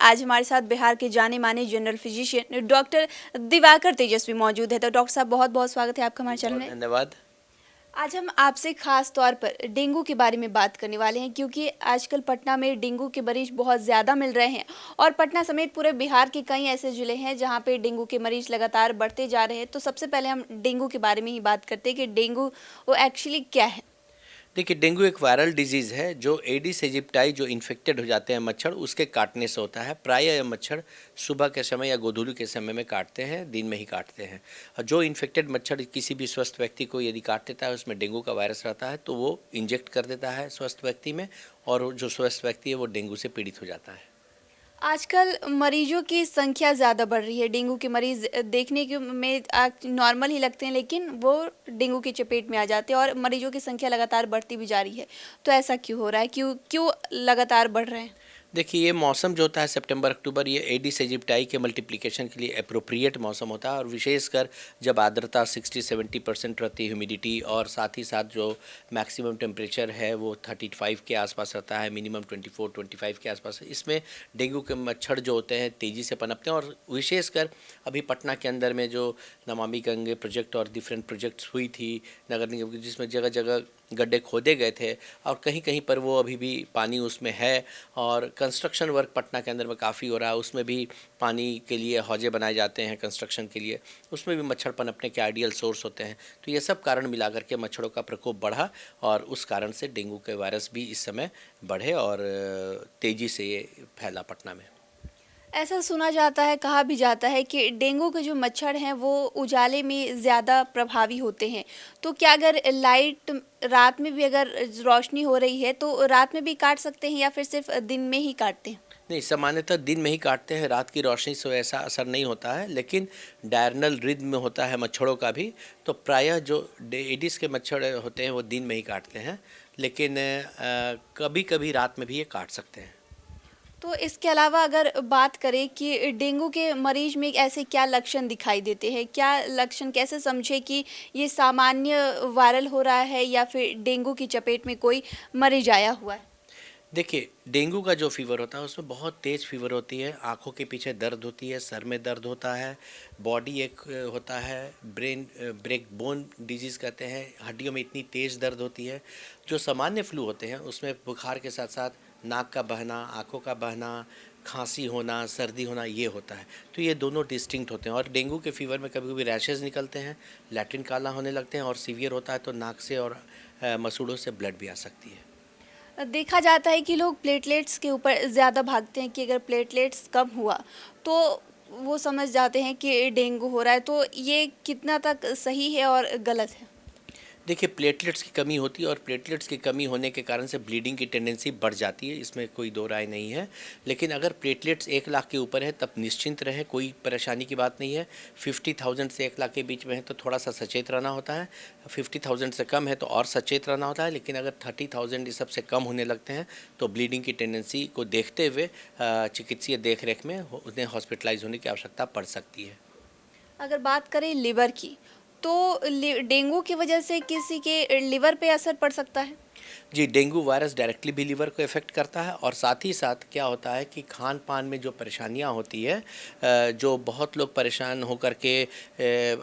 आज हमारे साथ बिहार के जाने माने जनरल फिजिशियन डॉक्टर दिवाकर तेजस्वी मौजूद है। तो डॉक्टर साहब बहुत बहुत स्वागत है आपका हमारे चैनल में। धन्यवाद। आज हम आपसे खास तौर पर डेंगू के बारे में बात करने वाले हैं, क्योंकि आजकल पटना में डेंगू के मरीज बहुत ज़्यादा मिल रहे हैं और पटना समेत पूरे बिहार के कई ऐसे ज़िले हैं जहां पे डेंगू के मरीज लगातार बढ़ते जा रहे हैं। तो सबसे पहले हम डेंगू के बारे में ही बात करते हैं कि डेंगू वो एक्चुअली क्या है। देखिए, डेंगू एक वायरल डिजीज़ है जो एडिस एजिप्टाई जो इन्फेक्टेड हो जाते हैं मच्छर, उसके काटने से होता है। प्रायः ये मच्छर सुबह के समय या गोधूली के समय में काटते हैं, दिन में ही काटते हैं। और जो इन्फेक्टेड मच्छर किसी भी स्वस्थ व्यक्ति को यदि काट देता है, उसमें डेंगू का वायरस रहता है, तो वो इंजेक्ट कर देता है स्वस्थ व्यक्ति में, और जो स्वस्थ व्यक्ति है वो डेंगू से पीड़ित हो जाता है। आजकल मरीजों की संख्या ज़्यादा बढ़ रही है। डेंगू के मरीज़ देखने के में नॉर्मल ही लगते हैं, लेकिन वो डेंगू की चपेट में आ जाते हैं और मरीजों की संख्या लगातार बढ़ती भी जा रही है। तो ऐसा क्यों हो रहा है, क्यों क्यों लगातार बढ़ रहे हैं? देखिए, ये मौसम जो होता है सितंबर अक्टूबर, ये एडिस एजिप्टाई के मल्टीप्लिकेशन के लिए अप्रोप्रिएट मौसम होता है। और विशेषकर जब आर्द्रता 60-70% रहती है, ह्यूमिडिटी, और साथ ही साथ जो मैक्सिमम टेम्परेचर है वो 35 के आसपास रहता है, मिनिमम 24-25 के आसपास है। इसमें डेंगू के मच्छर जो होते हैं तेज़ी से पनपते हैं। और विशेषकर अभी पटना के अंदर में जो नमामि गंगे प्रोजेक्ट और डिफरेंट प्रोजेक्ट्स हुई थी नगर निगम की, जिसमें जगह जगह गड्ढे खोदे गए थे और कहीं कहीं पर वो अभी भी पानी उसमें है। और कंस्ट्रक्शन वर्क पटना के अंदर में काफ़ी हो रहा है, उसमें भी पानी के लिए हौजे बनाए जाते हैं कंस्ट्रक्शन के लिए, उसमें भी मच्छर पनपने के आइडियल सोर्स होते हैं। तो ये सब कारण मिलाकर के मच्छरों का प्रकोप बढ़ा और उस कारण से डेंगू के वायरस भी इस समय बढ़े और तेज़ी से ये फैला पटना में। ऐसा सुना जाता है, कहा भी जाता है कि डेंगू के जो मच्छर हैं वो उजाले में ज़्यादा प्रभावी होते हैं। तो क्या अगर लाइट रात में भी अगर रोशनी हो रही है तो रात में भी काट सकते हैं या फिर सिर्फ दिन में ही काटते हैं? नहीं, सामान्यतः दिन में ही काटते हैं, रात की रोशनी से ऐसा असर नहीं होता है। लेकिन डायरनल रिद्म में होता है मच्छरों का भी, तो प्रायः जो एडिस के मच्छर होते हैं वो दिन में ही काटते हैं, लेकिन कभी कभी रात में भी ये काट सकते हैं। तो इसके अलावा अगर बात करें कि डेंगू के मरीज में ऐसे क्या लक्षण दिखाई देते हैं, क्या लक्षण कैसे समझे कि ये सामान्य वायरल हो रहा है या फिर डेंगू की चपेट में कोई मरीज आया हुआ है? देखिए, डेंगू का जो फीवर होता है उसमें बहुत तेज़ फीवर होती है, आँखों के पीछे दर्द होती है, सर में दर्द होता है, बॉडी एक होता है, ब्रेन ब्रेक बोन डिजीज़ कहते हैं, हड्डियों में इतनी तेज़ दर्द होती है। जो सामान्य फ्लू होते हैं उसमें बुखार के साथ साथ नाक का बहना, आँखों का बहना, खांसी होना, सर्दी होना, ये होता है। तो ये दोनों डिस्टिंक्ट होते हैं। और डेंगू के फीवर में कभी कभी रैशेज़ निकलते हैं, लैट्रिन काला होने लगते हैं, और सीवियर होता है तो नाक से और मसूड़ों से ब्लड भी आ सकती है। देखा जाता है कि लोग प्लेटलेट्स के ऊपर ज़्यादा भागते हैं कि अगर प्लेटलेट्स कम हुआ तो वो समझ जाते हैं कि डेंगू हो रहा है। तो ये कितना तक सही है और गलत है? देखिए, प्लेटलेट्स की कमी होती है और प्लेटलेट्स की कमी होने के कारण से ब्लीडिंग की टेंडेंसी बढ़ जाती है, इसमें कोई दो राय नहीं है। लेकिन अगर प्लेटलेट्स 1 लाख के ऊपर है तब निश्चिंत रहें, कोई परेशानी की बात नहीं है। 50,000 से 1 लाख के बीच में है तो थोड़ा सा सचेत रहना होता है, 50,000 से कम है तो और सचेत रहना होता है। लेकिन अगर 30,000 इस सबसे कम होने लगते हैं तो ब्लीडिंग की टेंडेंसी को देखते हुए चिकित्सीय देख रेख में उन्हें हॉस्पिटलाइज होने की आवश्यकता पड़ सकती है। अगर बात करें लिवर की, तो डेंगू की वजह से किसी के लिवर पे असर पड़ सकता है? जी, डेंगू वायरस डायरेक्टली भी लीवर को इफ़ेक्ट करता है। और साथ ही साथ क्या होता है कि खान पान में जो परेशानियां होती है, जो बहुत लोग परेशान होकर के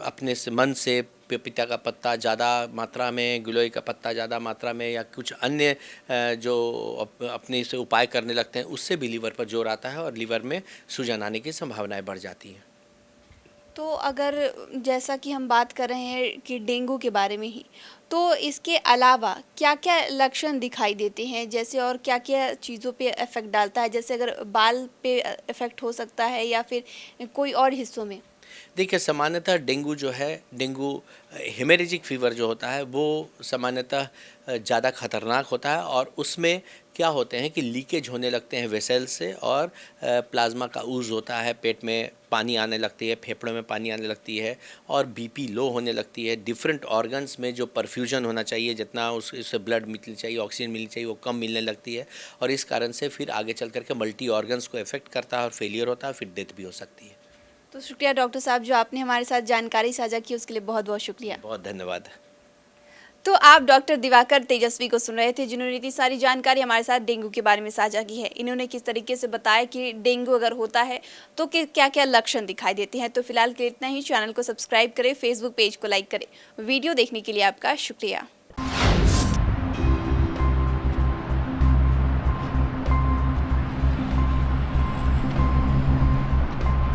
अपने मन से पपीता का पत्ता ज़्यादा मात्रा में, गिलोय का पत्ता ज़्यादा मात्रा में, या कुछ अन्य जो अपने से उपाय करने लगते हैं, उससे भी लीवर पर जोर आता है और लीवर में सूजन आने की संभावनाएं बढ़ जाती हैं। तो अगर जैसा कि हम बात कर रहे हैं कि डेंगू के बारे में ही, तो इसके अलावा क्या-क्या लक्षण दिखाई देते हैं? जैसे और क्या-क्या चीज़ों पे इफ़ेक्ट डालता है? जैसे अगर बाल पे इफ़ेक्ट हो सकता है या फिर कोई और हिस्सों में? देखिए, सामान्यतः डेंगू जो है, डेंगू हेमरेजिक फीवर जो होता है वो सामान्यतः ज़्यादा खतरनाक होता है। और उसमें क्या होते हैं कि लीकेज होने लगते हैं वेसल से, और प्लाज्मा का ऊज़ होता है, पेट में पानी आने लगती है, फेफड़ों में पानी आने लगती है, और बीपी लो होने लगती है। डिफरेंट ऑर्गन्स में जो परफ्यूजन होना चाहिए, जितना उससे ब्लड मिलनी चाहिए, ऑक्सीजन मिलनी चाहिए, वो कम मिलने लगती है। और इस कारण से फिर आगे चल कर के मल्टी ऑर्गन्स को इफेक्ट करता है और फेलियर होता है, फिर डेथ भी हो सकती है। तो शुक्रिया डॉक्टर साहब, जो आपने हमारे साथ जानकारी साझा की उसके लिए बहुत-बहुत शुक्रिया। बहुत धन्यवाद। तो आप डॉक्टर दिवाकर तेजस्वी को सुन रहे थे, जिन्होंने इतनी सारी जानकारी हमारे साथ डेंगू के बारे में साझा की है। इन्होंने किस तरीके से बताया कि डेंगू अगर होता है तो क्या क्या लक्षण दिखाई देते हैं। तो फिलहाल के इतना ही। चैनल को सब्सक्राइब करें, फेसबुक पेज को लाइक करें। वीडियो देखने के लिए आपका शुक्रिया।